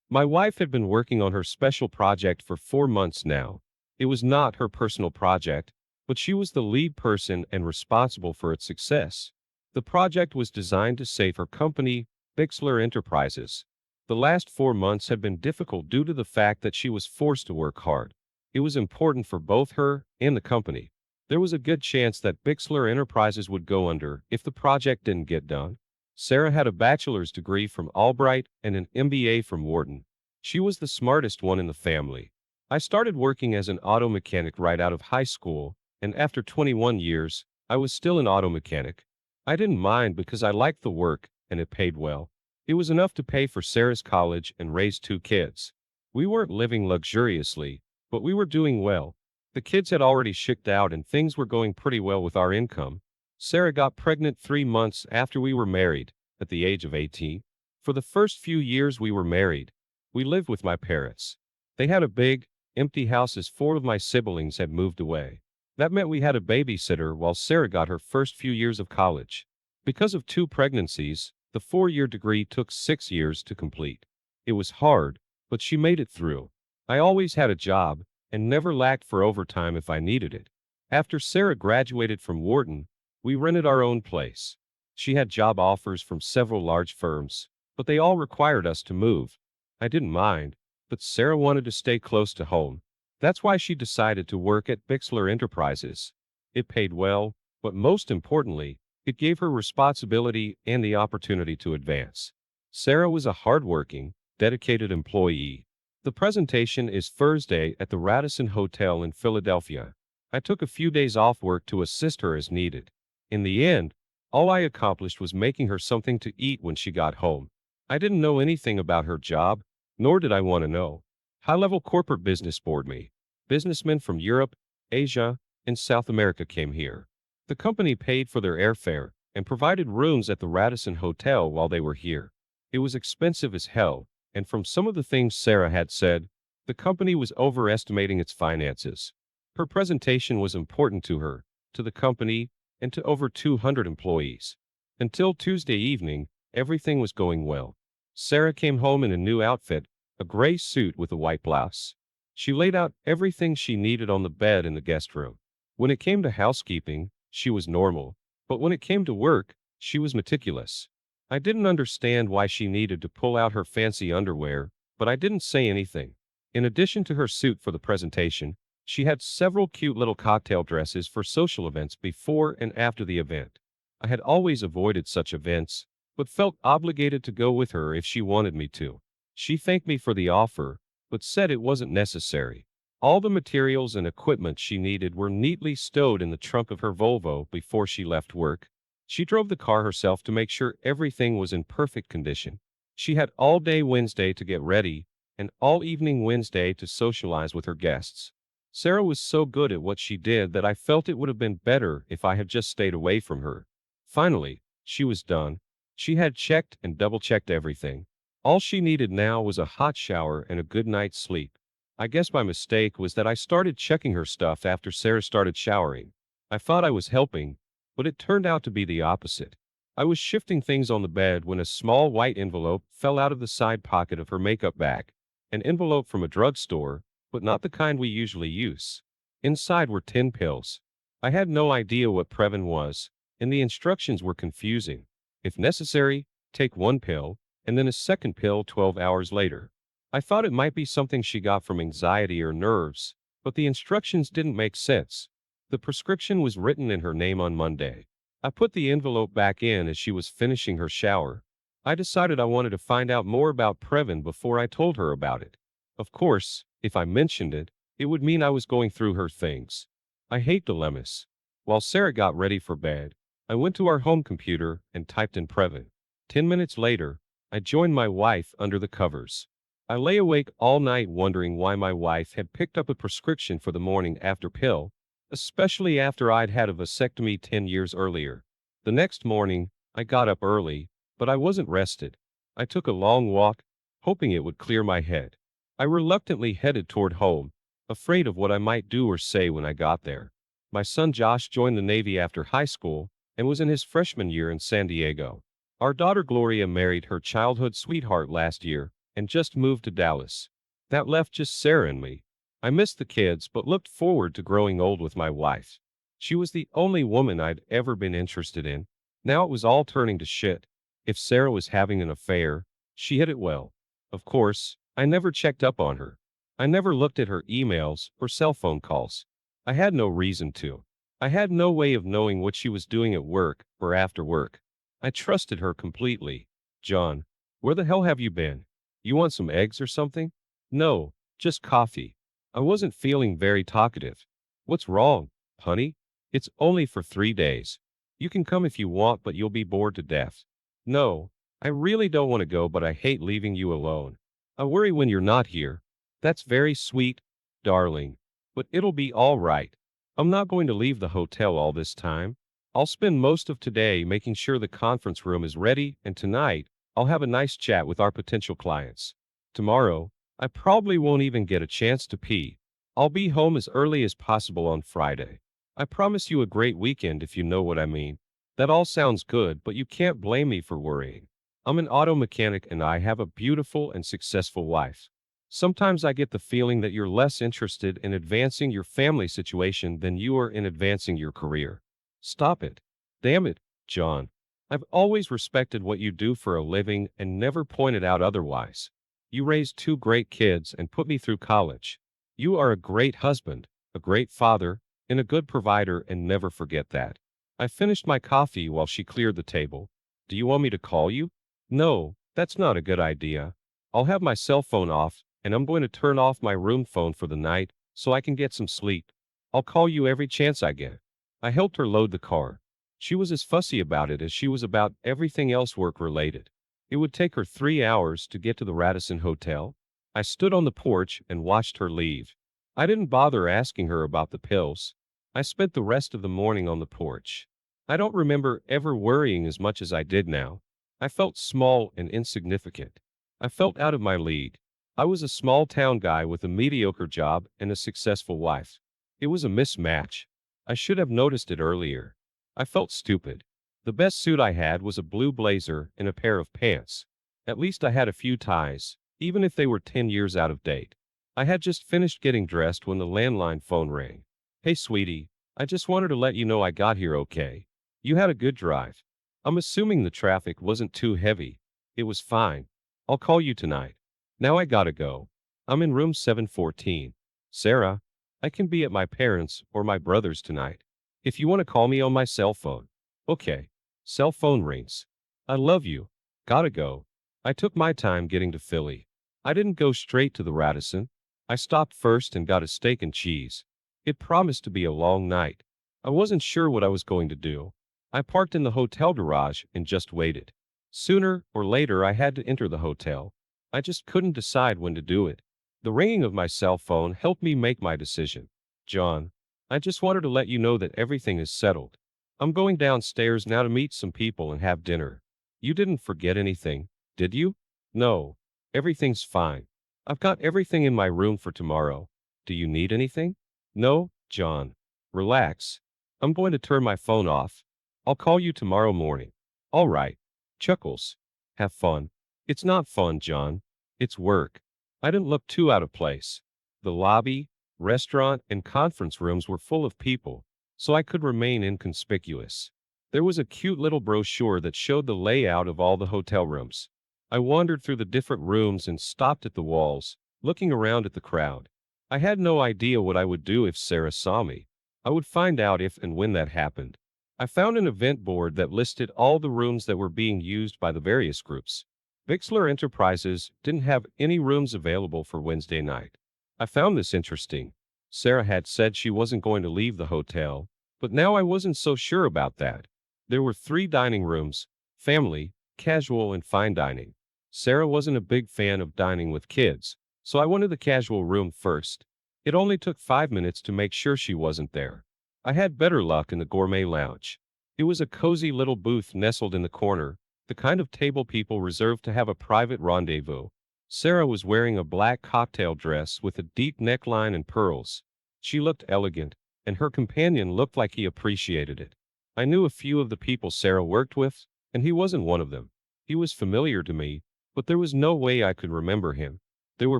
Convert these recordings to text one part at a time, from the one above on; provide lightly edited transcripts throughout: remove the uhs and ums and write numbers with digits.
My wife had been working on her special project for 4 months now. It was not her personal project, but she was the lead person and responsible for its success. The project was designed to save her company, Bixler Enterprises. The last 4 months had been difficult due to the fact that she was forced to work hard. It was important for both her and the company. There was a good chance that Bixler Enterprises would go under if the project didn't get done. Sarah had a bachelor's degree from Albright and an MBA from Wharton. She was the smartest one in the family. I started working as an auto mechanic right out of high school, and after 21 years, I was still an auto mechanic. I didn't mind because I liked the work and it paid well. It was enough to pay for Sarah's college and raise 2 kids. We weren't living luxuriously, but we were doing well. The kids had already shipped out and things were going pretty well with our income. Sarah got pregnant 3 months after we were married, at the age of 18. For the first few years we were married, we lived with my parents. They had a big, empty house as 4 of my siblings had moved away. That meant we had a babysitter while Sarah got her first few years of college. Because of 2 pregnancies, the 4-year degree took 6 years to complete. It was hard, but she made it through. I always had a job, and never lacked for overtime if I needed it. After Sarah graduated from Wharton, we rented our own place. She had job offers from several large firms, but they all required us to move. I didn't mind, but Sarah wanted to stay close to home. That's why she decided to work at Bixler Enterprises. It paid well, but most importantly, it gave her responsibility and the opportunity to advance. Sarah was a hardworking, dedicated employee. The presentation is Thursday at the Radisson Hotel in Philadelphia. I took a few days off work to assist her as needed. In the end, all I accomplished was making her something to eat when she got home. I didn't know anything about her job, nor did I want to know. High-level corporate business bored me. Businessmen from Europe, Asia, and South America came here. The company paid for their airfare and provided rooms at the Radisson Hotel while they were here. It was expensive as hell, and from some of the things Sarah had said, the company was overestimating its finances. Her presentation was important to her, to the company, and to over 200 employees. Until Tuesday evening, everything was going well. Sarah came home in a new outfit, a gray suit with a white blouse. She laid out everything she needed on the bed in the guest room. When it came to housekeeping, she was normal, but when it came to work, she was meticulous. I didn't understand why she needed to pull out her fancy underwear, but I didn't say anything. In addition to her suit for the presentation, she had several cute little cocktail dresses for social events before and after the event. I had always avoided such events, but felt obligated to go with her if she wanted me to. She thanked me for the offer, but said it wasn't necessary. All the materials and equipment she needed were neatly stowed in the trunk of her Volvo before she left work. She drove the car herself to make sure everything was in perfect condition. She had all day Wednesday to get ready, and all evening Wednesday to socialize with her guests. Sarah was so good at what she did that I felt it would have been better if I had just stayed away from her. Finally, she was done. She had checked and double-checked everything. All she needed now was a hot shower and a good night's sleep. I guess my mistake was that I started checking her stuff after Sarah started showering. I thought I was helping, but it turned out to be the opposite. I was shifting things on the bed when a small white envelope fell out of the side pocket of her makeup bag. An envelope from a drugstore, but not the kind we usually use. Inside were 10 pills. I had no idea what Previn was, and the instructions were confusing. If necessary, take 1 pill, and then a second pill 12 hours later. I thought it might be something she got from anxiety or nerves, but the instructions didn't make sense. The prescription was written in her name on Monday. I put the envelope back in as she was finishing her shower. I decided I wanted to find out more about Previn before I told her about it. Of course, if I mentioned it, it would mean I was going through her things. I hate dilemmas. While Sarah got ready for bed, I went to our home computer and typed in Previn. 10 minutes later, I joined my wife under the covers. I lay awake all night wondering why my wife had picked up a prescription for the morning after pill, especially after I'd had a vasectomy 10 years earlier. The next morning, I got up early, but I wasn't rested. I took a long walk, hoping it would clear my head. I reluctantly headed toward home, afraid of what I might do or say when I got there. My son Josh joined the Navy after high school and was in his freshman year in San Diego. Our daughter Gloria married her childhood sweetheart last year, and just moved to Dallas. That left just Sarah and me. I missed the kids, but looked forward to growing old with my wife. She was the only woman I'd ever been interested in. Now it was all turning to shit. If Sarah was having an affair, she hid it well. Of course, I never checked up on her. I never looked at her emails or cell phone calls. I had no reason to. I had no way of knowing what she was doing at work or after work. I trusted her completely. John, where the hell have you been? You want some eggs or something? No, just coffee. I wasn't feeling very talkative. What's wrong, honey? It's only for 3 days. You can come if you want, but you'll be bored to death. No, I really don't want to go, but I hate leaving you alone. I worry when you're not here. That's very sweet, darling. But it'll be all right. I'm not going to leave the hotel all this time. I'll spend most of today making sure the conference room is ready, and tonight, I'll have a nice chat with our potential clients. Tomorrow, I probably won't even get a chance to pee. I'll be home as early as possible on Friday. I promise you a great weekend if you know what I mean. That all sounds good, but you can't blame me for worrying. I'm an auto mechanic and I have a beautiful and successful wife. Sometimes I get the feeling that you're less interested in advancing your family situation than you are in advancing your career. Stop it. Damn it, John. I've always respected what you do for a living and never pointed out otherwise. You raised two great kids and put me through college. You are a great husband, a great father, and a good provider, and never forget that. I finished my coffee while she cleared the table. Do you want me to call you? No, that's not a good idea. I'll have my cell phone off, and I'm going to turn off my room phone for the night so I can get some sleep. I'll call you every chance I get. I helped her load the car. She was as fussy about it as she was about everything else work-related. It would take her 3 hours to get to the Radisson Hotel. I stood on the porch and watched her leave. I didn't bother asking her about the pills. I spent the rest of the morning on the porch. I don't remember ever worrying as much as I did now. I felt small and insignificant. I felt out of my league. I was a small-town guy with a mediocre job and a successful wife. It was a mismatch. I should have noticed it earlier. I felt stupid. The best suit I had was a blue blazer and a pair of pants. At least I had a few ties, even if they were 10 years out of date. I had just finished getting dressed when the landline phone rang. Hey, sweetie, I just wanted to let you know I got here okay. You had a good drive. I'm assuming the traffic wasn't too heavy. It was fine. I'll call you tonight. Now I gotta go. I'm in room 714. Sarah, I can be at my parents' or my brother's tonight. If you want to call me on my cell phone. Okay. Cell phone rings. I love you. Gotta go. I took my time getting to Philly. I didn't go straight to the Radisson. I stopped first and got a steak and cheese. It promised to be a long night. I wasn't sure what I was going to do. I parked in the hotel garage and just waited. Sooner or later I had to enter the hotel. I just couldn't decide when to do it. The ringing of my cell phone helped me make my decision. John, I just wanted to let you know that everything is settled. I'm going downstairs now to meet some people and have dinner. You didn't forget anything, did you? No. Everything's fine. I've got everything in my room for tomorrow. Do you need anything? No, John. Relax. I'm going to turn my phone off. I'll call you tomorrow morning. All right. Chuckles. Have fun. It's not fun, John. It's work. I didn't look too out of place. The lobby, restaurant, and conference rooms were full of people, so I could remain inconspicuous. There was a cute little brochure that showed the layout of all the hotel rooms. I wandered through the different rooms and stopped at the walls, looking around at the crowd. I had no idea what I would do if Sarah saw me. I would find out if and when that happened. I found an event board that listed all the rooms that were being used by the various groups. Bixler Enterprises didn't have any rooms available for Wednesday night. I found this interesting. Sarah had said she wasn't going to leave the hotel, but now I wasn't so sure about that. There were 3 dining rooms: family, casual, and fine dining. Sarah wasn't a big fan of dining with kids, so I wanted the casual room first. It only took 5 minutes to make sure she wasn't there. I had better luck in the gourmet lounge. It was a cozy little booth nestled in the corner, the kind of table people reserve to have a private rendezvous. Sarah was wearing a black cocktail dress with a deep neckline and pearls. She looked elegant, and her companion looked like he appreciated it. I knew a few of the people Sarah worked with, and he wasn't one of them. He was familiar to me, but there was no way I could remember him. There were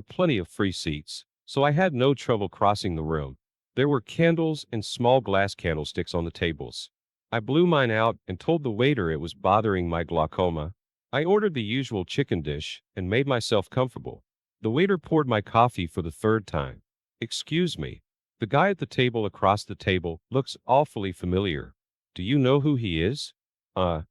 plenty of free seats, so I had no trouble crossing the room. There were candles and small glass candlesticks on the tables. I blew mine out and told the waiter it was bothering my glaucoma. I ordered the usual chicken dish and made myself comfortable. The waiter poured my coffee for the third time. Excuse me. The guy at the table across the table looks awfully familiar. Do you know who he is?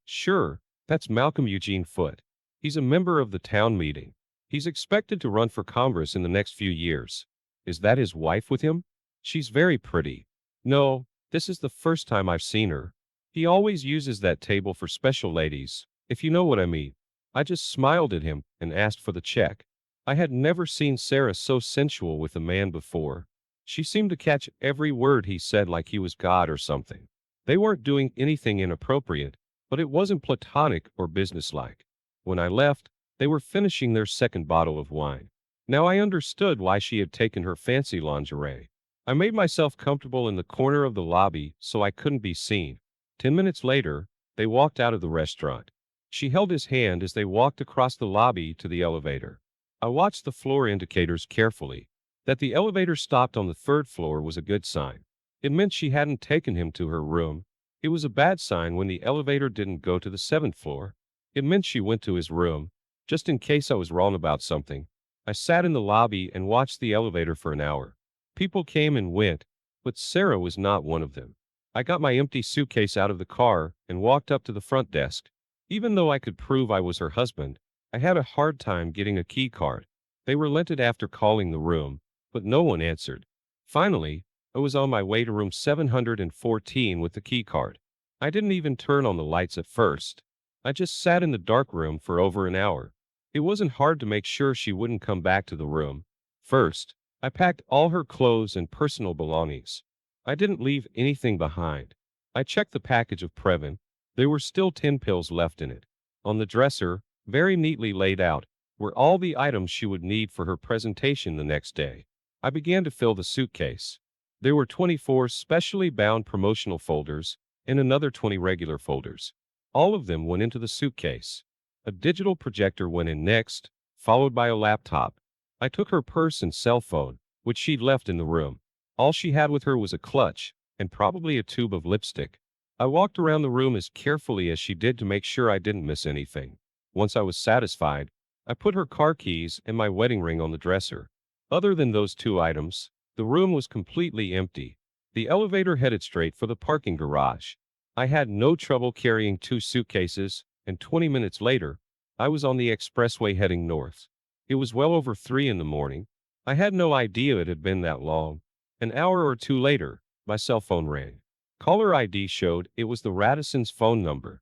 Sure. That's Malcolm Eugene Foote. He's a member of the town meeting. He's expected to run for Congress in the next few years. Is that his wife with him? She's very pretty. No, this is the first time I've seen her. He always uses that table for special ladies, if you know what I mean. I just smiled at him and asked for the check. I had never seen Sarah so sensual with a man before. She seemed to catch every word he said like he was God or something. They weren't doing anything inappropriate, but it wasn't platonic or businesslike. When I left, they were finishing their second bottle of wine. Now I understood why she had taken her fancy lingerie. I made myself comfortable in the corner of the lobby so I couldn't be seen. 10 minutes later, they walked out of the restaurant. She held his hand as they walked across the lobby to the elevator. I watched the floor indicators carefully. That the elevator stopped on the third floor was a good sign. It meant she hadn't taken him to her room. It was a bad sign when the elevator didn't go to the seventh floor. It meant she went to his room. Just in case I was wrong about something, I sat in the lobby and watched the elevator for an hour. People came and went, but Sarah was not one of them. I got my empty suitcase out of the car and walked up to the front desk. Even though I could prove I was her husband, I had a hard time getting a key card. They relented after calling the room, but no one answered. Finally, I was on my way to room 714 with the key card. I didn't even turn on the lights at first. I just sat in the dark room for over an hour. It wasn't hard to make sure she wouldn't come back to the room. First, I packed all her clothes and personal belongings. I didn't leave anything behind. I checked the package of Previn. There were still 10 pills left in it. On the dresser, very neatly laid out, were all the items she would need for her presentation the next day. I began to fill the suitcase. There were 24 specially bound promotional folders and another 20 regular folders. All of them went into the suitcase. A digital projector went in next, followed by a laptop. I took her purse and cell phone, which she'd left in the room. All she had with her was a clutch and probably a tube of lipstick. I walked around the room as carefully as she did to make sure I didn't miss anything. Once I was satisfied, I put her car keys and my wedding ring on the dresser. Other than those two items, the room was completely empty. The elevator headed straight for the parking garage. I had no trouble carrying 2 suitcases, and 20 minutes later, I was on the expressway heading north. It was well over 3 in the morning. I had no idea it had been that long. An hour or two later, my cell phone rang. Caller ID showed it was the Radisson's phone number.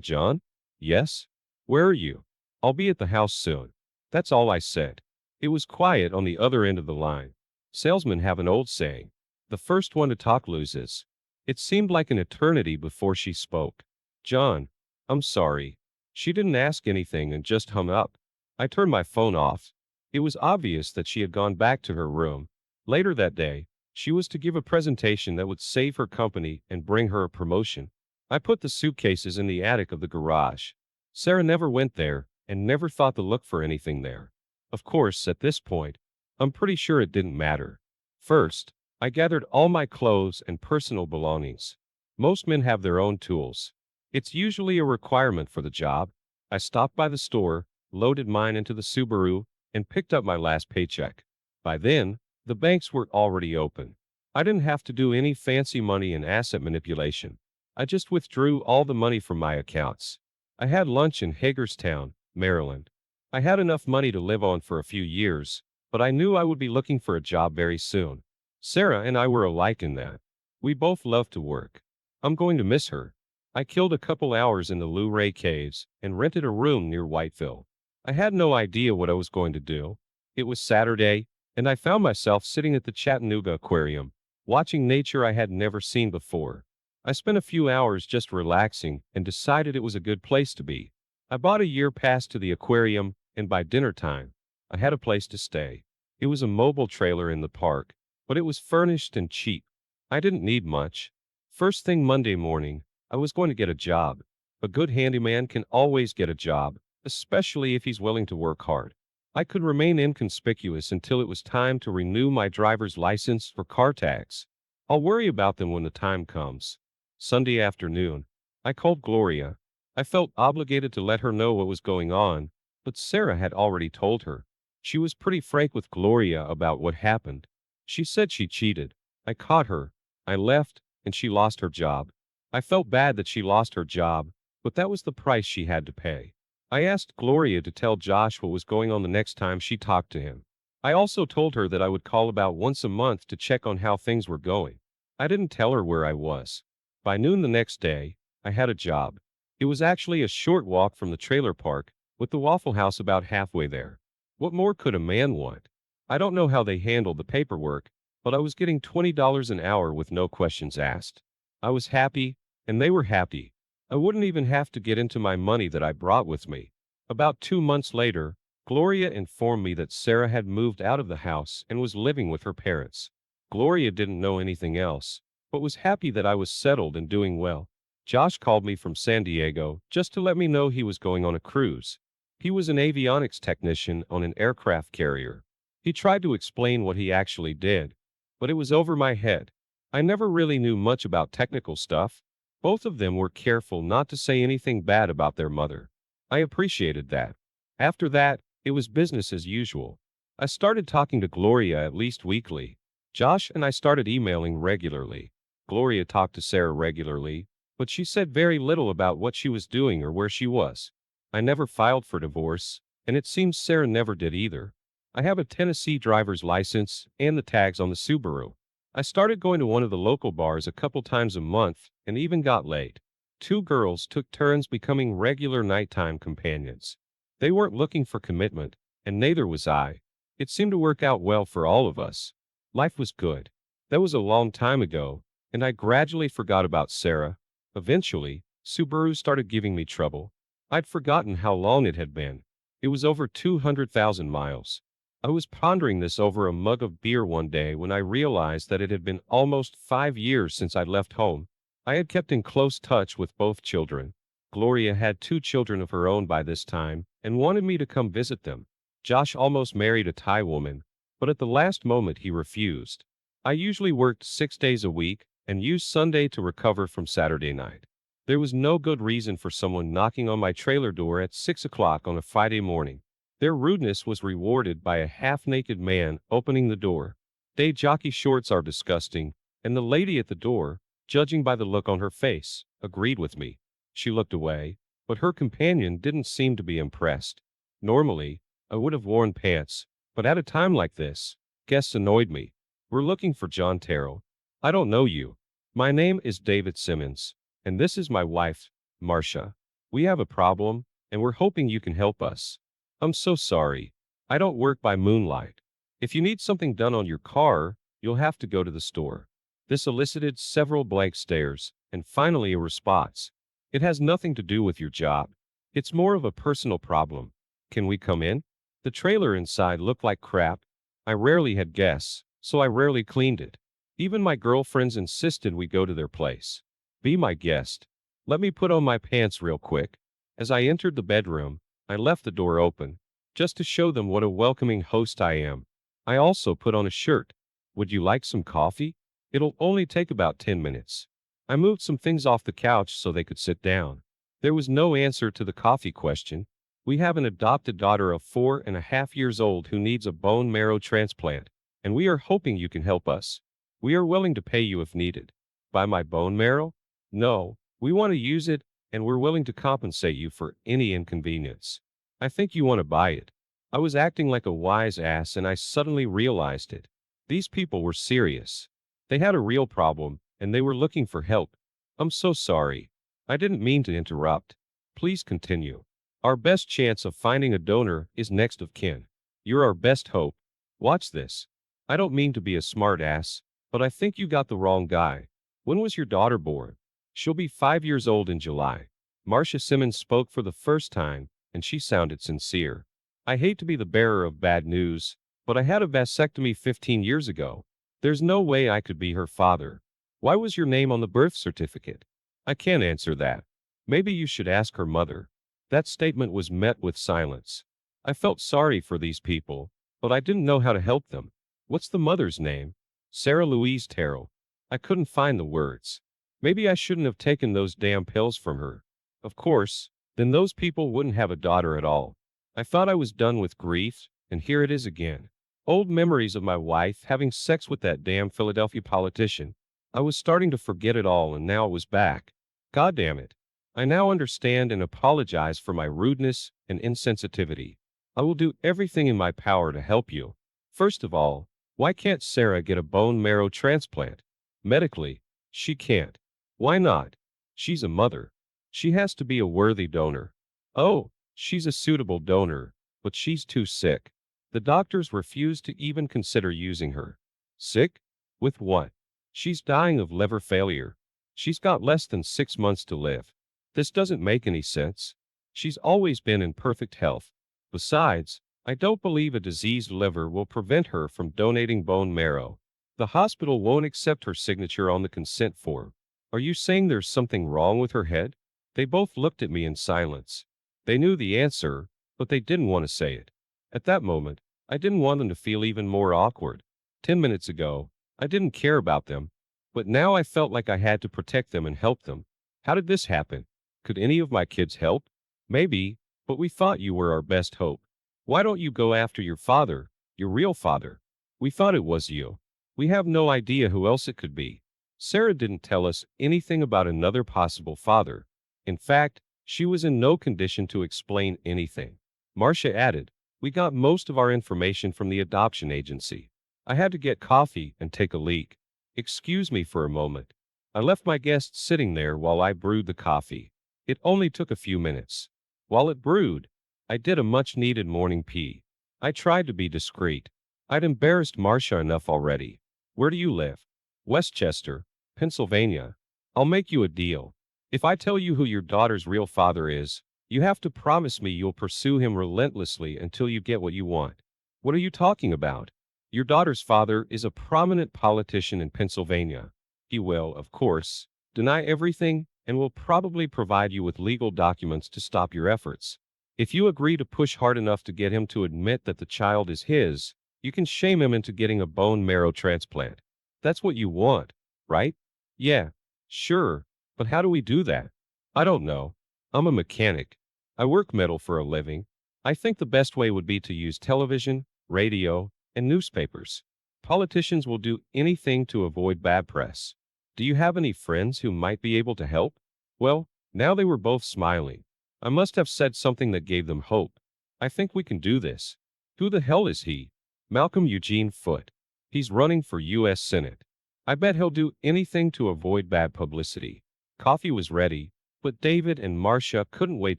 John? Yes? Where are you? I'll be at the house soon. That's all I said. It was quiet on the other end of the line. Salesmen have an old saying, the first one to talk loses. It seemed like an eternity before she spoke. John, I'm sorry. She didn't ask anything and just hung up. I turned my phone off. It was obvious that she had gone back to her room. Later that day, she was to give a presentation that would save her company and bring her a promotion. I put the suitcases in the attic of the garage. Sarah never went there and never thought to look for anything there. Of course, at this point, I'm pretty sure it didn't matter. First, I gathered all my clothes and personal belongings. Most men have their own tools. It's usually a requirement for the job. I stopped by the store, loaded mine into the Subaru, and picked up my last paycheck. By then, the banks were already open. I didn't have to do any fancy money and asset manipulation. I just withdrew all the money from my accounts. I had lunch in Hagerstown, Maryland. I had enough money to live on for a few years, but I knew I would be looking for a job very soon. Sarah and I were alike in that. We both loved to work. I'm going to miss her. I killed a couple hours in the Luray Caves and rented a room near Whiteville. I had no idea what I was going to do. It was Saturday, and I found myself sitting at the Chattanooga Aquarium, watching nature I had never seen before. I spent a few hours just relaxing and decided it was a good place to be. I bought a year pass to the aquarium, and by dinner time, I had a place to stay. It was a mobile trailer in the park, but it was furnished and cheap. I didn't need much. First thing Monday morning, I was going to get a job. A good handyman can always get a job, especially if he's willing to work hard. I could remain inconspicuous until it was time to renew my driver's license or car tags. I'll worry about them when the time comes. Sunday afternoon, I called Gloria. I felt obligated to let her know what was going on, but Sarah had already told her. She was pretty frank with Gloria about what happened. She said she cheated. I caught her. I left, and she lost her job. I felt bad that she lost her job, but that was the price she had to pay. I asked Gloria to tell Josh what was going on the next time she talked to him. I also told her that I would call about once a month to check on how things were going. I didn't tell her where I was. By noon the next day, I had a job. It was actually a short walk from the trailer park, with the Waffle House about halfway there. What more could a man want? I don't know how they handled the paperwork, but I was getting $20 an hour with no questions asked. I was happy, and they were happy. I wouldn't even have to get into my money that I brought with me. About 2 months later, Gloria informed me that Sarah had moved out of the house and was living with her parents. Gloria didn't know anything else, but was happy that I was settled and doing well. Josh called me from San Diego just to let me know he was going on a cruise. He was an avionics technician on an aircraft carrier. He tried to explain what he actually did, but it was over my head. I never really knew much about technical stuff. Both of them were careful not to say anything bad about their mother. I appreciated that. After that, it was business as usual. I started talking to Gloria at least weekly. Josh and I started emailing regularly. Gloria talked to Sarah regularly, but she said very little about what she was doing or where she was. I never filed for divorce, and it seems Sarah never did either. I have a Tennessee driver's license and the tags on the Subaru. I started going to one of the local bars a couple times a month and even got laid. Two girls took turns becoming regular nighttime companions. They weren't looking for commitment, and neither was I. It seemed to work out well for all of us. Life was good. That was a long time ago, and I gradually forgot about Sarah. Eventually, Subaru started giving me trouble. I'd forgotten how long it had been. It was over 200,000 miles. I was pondering this over a mug of beer one day when I realized that it had been almost 5 years since I left home. I had kept in close touch with both children. Gloria had 2 children of her own by this time and wanted me to come visit them. Josh almost married a Thai woman, but at the last moment he refused. I usually worked 6 days a week and used Sunday to recover from Saturday night. There was no good reason for someone knocking on my trailer door at 6 o'clock on a Friday morning. Their rudeness was rewarded by a half-naked man opening the door. Day jockey shorts are disgusting, and the lady at the door, judging by the look on her face, agreed with me. She looked away, but her companion didn't seem to be impressed. Normally, I would have worn pants, but at a time like this, guests annoyed me. We're looking for John Terrell. I don't know you. My name is David Simmons, and this is my wife, Marcia. We have a problem, and we're hoping you can help us. I'm so sorry. I don't work by moonlight. If you need something done on your car, you'll have to go to the store. This elicited several blank stares, and finally a response. It has nothing to do with your job. It's more of a personal problem. Can we come in? The trailer inside looked like crap. I rarely had guests, so I rarely cleaned it. Even my girlfriends insisted we go to their place. Be my guest. Let me put on my pants real quick. As I entered the bedroom, I left the door open, just to show them what a welcoming host I am. I also put on a shirt. Would you like some coffee? It'll only take about 10 minutes. I moved some things off the couch so they could sit down. There was no answer to the coffee question. We have an adopted daughter of 4.5 years old who needs a bone marrow transplant, and we are hoping you can help us. We are willing to pay you if needed. Buy my bone marrow? No, we want to use it, and we're willing to compensate you for any inconvenience. I think you want to buy it. I was acting like a wise ass and I suddenly realized it. These people were serious. They had a real problem, and they were looking for help. I'm so sorry. I didn't mean to interrupt. Please continue. Our best chance of finding a donor is next of kin. You're our best hope. Watch this. I don't mean to be a smart ass, but I think you got the wrong guy. When was your daughter born? She'll be 5 years old in July. Marcia Simmons spoke for the first time, and she sounded sincere. I hate to be the bearer of bad news, but I had a vasectomy 15 years ago. There's no way I could be her father. Why was your name on the birth certificate? I can't answer that. Maybe you should ask her mother. That statement was met with silence. I felt sorry for these people, but I didn't know how to help them. What's the mother's name? Sarah Louise Terrell. I couldn't find the words. Maybe I shouldn't have taken those damn pills from her. Of course, then those people wouldn't have a daughter at all. I thought I was done with grief, and here it is again. Old memories of my wife having sex with that damn Philadelphia politician. I was starting to forget it all, and now it was back. God damn it. I now understand and apologize for my rudeness and insensitivity. I will do everything in my power to help you. First of all, why can't Sarah get a bone marrow transplant? Medically, she can't. Why not? She's a mother. She has to be a worthy donor. Oh, she's a suitable donor, but she's too sick. The doctors refuse to even consider using her. Sick? With what? She's dying of liver failure. She's got less than 6 months to live. This doesn't make any sense. She's always been in perfect health. Besides, I don't believe a diseased liver will prevent her from donating bone marrow. The hospital won't accept her signature on the consent form. Are you saying there's something wrong with her head? They both looked at me in silence. They knew the answer, but they didn't want to say it. At that moment, I didn't want them to feel even more awkward. 10 minutes ago, I didn't care about them, but now I felt like I had to protect them and help them. How did this happen? Could any of my kids help? Maybe, but we thought you were our best hope. Why don't you go after your father, your real father? We thought it was you. We have no idea who else it could be. Sarah didn't tell us anything about another possible father. In fact, she was in no condition to explain anything. Marcia added, we got most of our information from the adoption agency. I had to get coffee and take a leak. Excuse me for a moment. I left my guest sitting there while I brewed the coffee. It only took a few minutes. While it brewed, I did a much-needed morning pee. I tried to be discreet. I'd embarrassed Marcia enough already. Where do you live? Westchester, Pennsylvania. I'll make you a deal. If I tell you who your daughter's real father is, you have to promise me you'll pursue him relentlessly until you get what you want. What are you talking about? Your daughter's father is a prominent politician in Pennsylvania. He will, of course, deny everything and will probably provide you with legal documents to stop your efforts. If you agree to push hard enough to get him to admit that the child is his, you can shame him into getting a bone marrow transplant. That's what you want, right? Yeah, sure, but how do we do that? I don't know. I'm a mechanic. I work metal for a living. I think the best way would be to use television, radio, and newspapers. Politicians will do anything to avoid bad press. Do you have any friends who might be able to help? Well, now they were both smiling. I must have said something that gave them hope. I think we can do this. Who the hell is he? Malcolm Eugene Foote. He's running for U.S. Senate. I bet he'll do anything to avoid bad publicity. Coffee was ready, but David and Marcia couldn't wait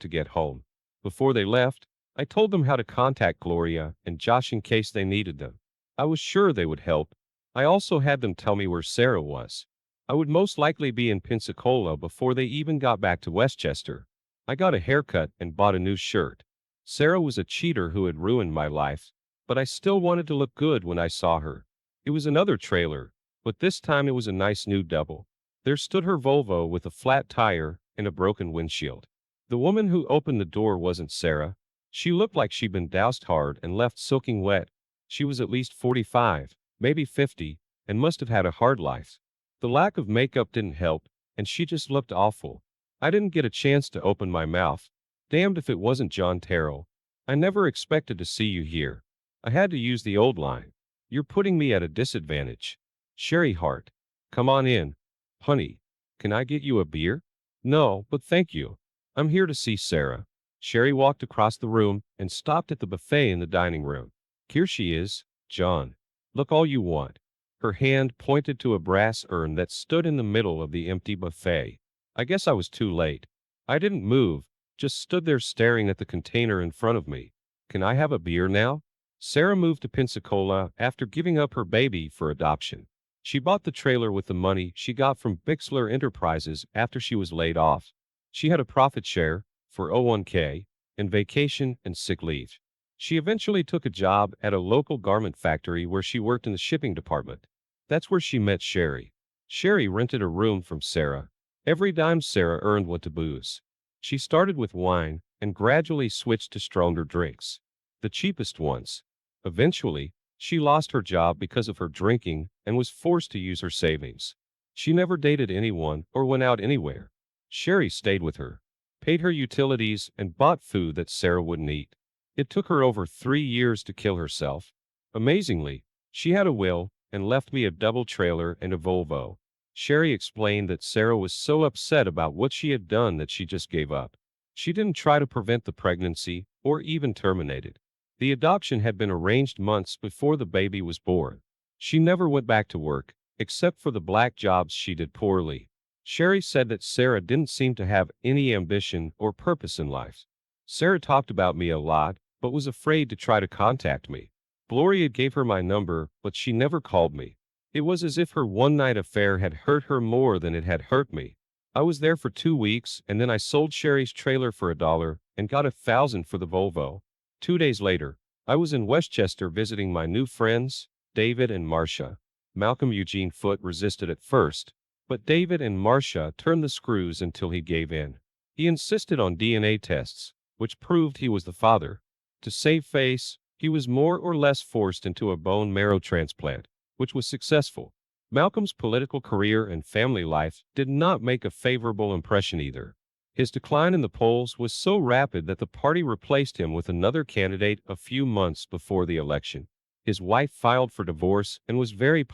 to get home. Before they left, I told them how to contact Gloria and Josh in case they needed them. I was sure they would help. I also had them tell me where Sarah was. I would most likely be in Pensacola before they even got back to Westchester. I got a haircut and bought a new shirt. Sarah was a cheater who had ruined my life, but I still wanted to look good when I saw her. It was another trailer, but this time it was a nice new double. There stood her Volvo with a flat tire and a broken windshield. The woman who opened the door wasn't Sarah. She looked like she'd been doused hard and left soaking wet. She was at least 45, maybe 50, and must have had a hard life. The lack of makeup didn't help, and she just looked awful. I didn't get a chance to open my mouth. Damned if it wasn't John Terrell. I never expected to see you here. I had to use the old line. You're putting me at a disadvantage. Sherry Hart. Come on in. Honey, can I get you a beer? No, but thank you. I'm here to see Sarah. Sherry walked across the room and stopped at the buffet in the dining room. Here she is, John. Look all you want. Her hand pointed to a brass urn that stood in the middle of the empty buffet. I guess I was too late. I didn't move, just stood there staring at the container in front of me. Can I have a beer now? Sarah moved to Pensacola after giving up her baby for adoption. She bought the trailer with the money she got from Bixler Enterprises after she was laid off. She had a profit share, 401k, and vacation and sick leave. She eventually took a job at a local garment factory where she worked in the shipping department. That's where she met Sherry. Sherry rented a room from Sarah. Every dime Sarah earned went to booze. She started with wine and gradually switched to stronger drinks, the cheapest ones. Eventually, she lost her job because of her drinking and was forced to use her savings. She never dated anyone or went out anywhere. Sherry stayed with her, paid her utilities, and bought food that Sarah wouldn't eat. It took her over 3 years to kill herself. Amazingly, she had a will and left me a double trailer and a Volvo. Sherry explained that Sarah was so upset about what she had done that she just gave up. She didn't try to prevent the pregnancy or even terminate it. The adoption had been arranged months before the baby was born. She never went back to work, except for the black jobs she did poorly. Sherry said that Sarah didn't seem to have any ambition or purpose in life. Sarah talked about me a lot, but was afraid to try to contact me. Gloria gave her my number, but she never called me. It was as if her one-night affair had hurt her more than it had hurt me. I was there for 2 weeks, and then I sold Sherry's trailer for $1 and got 1,000 for the Volvo. 2 days later, I was in Westchester visiting my new friends, David and Marcia. Malcolm Eugene Foote resisted at first, but David and Marcia turned the screws until he gave in. He insisted on DNA tests, which proved he was the father. To save face, he was more or less forced into a bone marrow transplant, which was successful. Malcolm's political career and family life did not make a favorable impression either. His decline in the polls was so rapid that the party replaced him with another candidate a few months before the election. His wife filed for divorce and was very